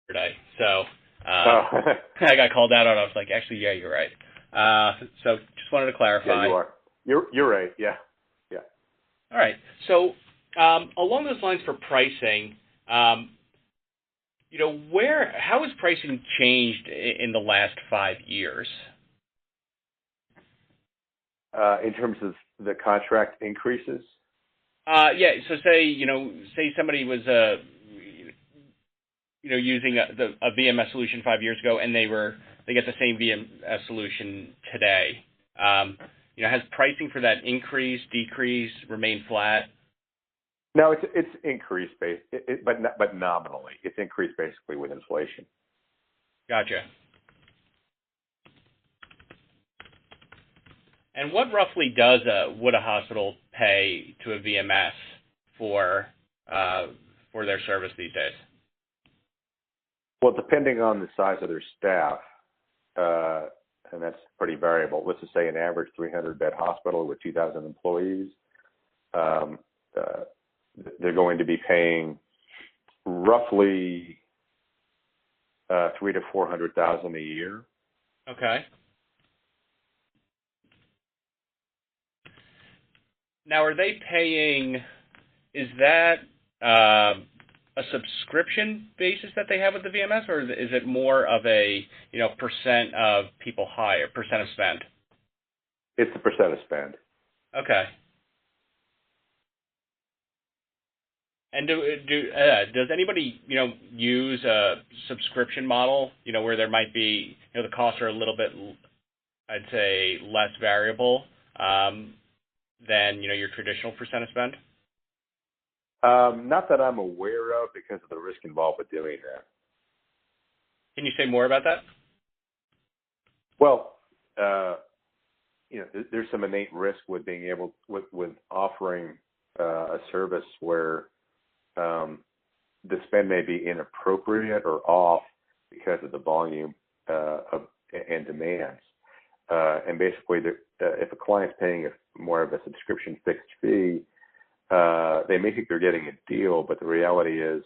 today. So Oh. I got called out on it. I was like, actually, yeah, you're right. So just wanted to clarify. Yeah, you are. You're right. Yeah. Yeah. All right. So along those lines for pricing, how has pricing changed in the last 5 years? In terms of the contract increases? Yeah. So say somebody was using a VMS solution 5 years ago, and they get the same VMS solution today. Has pricing for that increased, decreased, remained flat? No, it's increased, but nominally. It's increased basically with inflation. Gotcha. And what roughly would a hospital pay to a VMS for their service these days? Well, depending on the size of their staff, and that's pretty variable. Let's just say an average 300-bed hospital with 2,000 employees, they're going to be paying roughly $300,000 to $400,000 a year. Okay. Now, are they paying? Is that a subscription basis that they have with the VMS, or is it more of a percent of people hire, percent of spend? It's the percent of spend. Okay. And does anybody use a subscription model where there might be the costs are a little bit, I'd say, less variable than your traditional percent of spend? Not that I'm aware of, because of the risk involved with doing that. Can you say more about that? Well, there's some innate risk with being able with offering a service where the spend may be inappropriate or off because of the volume and demands. And basically, if a client's paying more of a subscription fixed fee, they may think they're getting a deal, but the reality is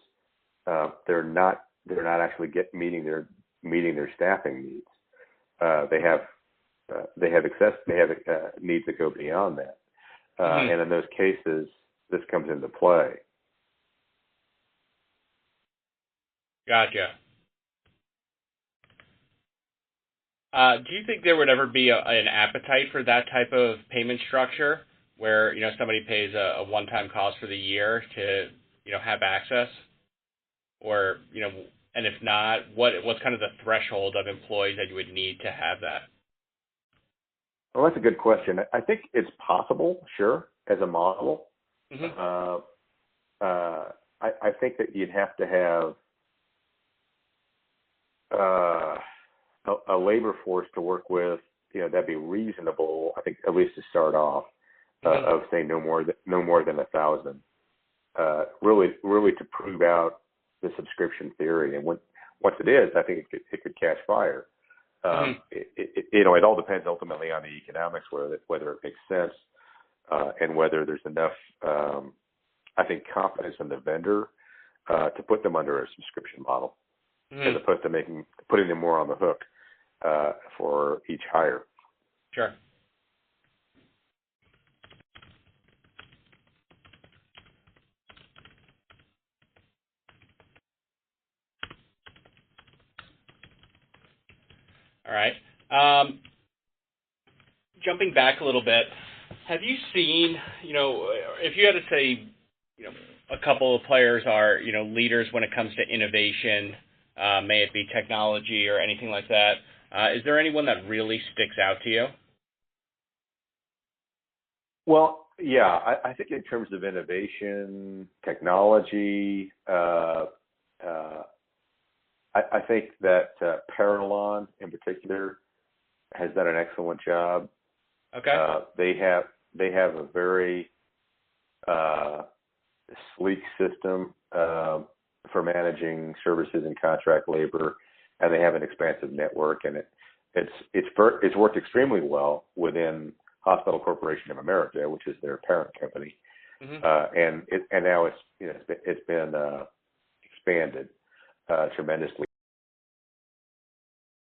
they're not actually meeting their staffing needs. They have needs that go beyond that, and in those cases, this comes into play. Gotcha. Do you think there would ever be an appetite for that type of payment structure, where somebody pays a one-time cost for the year to have access, or and if not, what's kind of the threshold of employees that you would need to have that? Well, that's a good question. I think it's possible, sure, as a model. Mm-hmm. I think that you'd have to have a labor force to work with, that'd be reasonable. I think at least to start off, of say no more than 1,000. Really to prove out the subscription theory, and once it is, I think it could catch fire. It all depends ultimately on the economics, whether it makes sense, and whether there's enough, I think, confidence in the vendor to put them under a subscription model, as opposed to putting them more on the hook for each hire. Sure. All right. Jumping back a little bit, have you seen, if you had to say, a couple of players are, leaders when it comes to innovation, may it be technology or anything like that, is there anyone that really sticks out to you? Well, yeah, I think in terms of innovation, technology, I think that Parallon in particular has done an excellent job. Okay. They have a very sleek system for managing services and contract labor, and they have an expansive network, and it's worked extremely well within Hospital Corporation of America, which is their parent company, and now it's been expanded tremendously.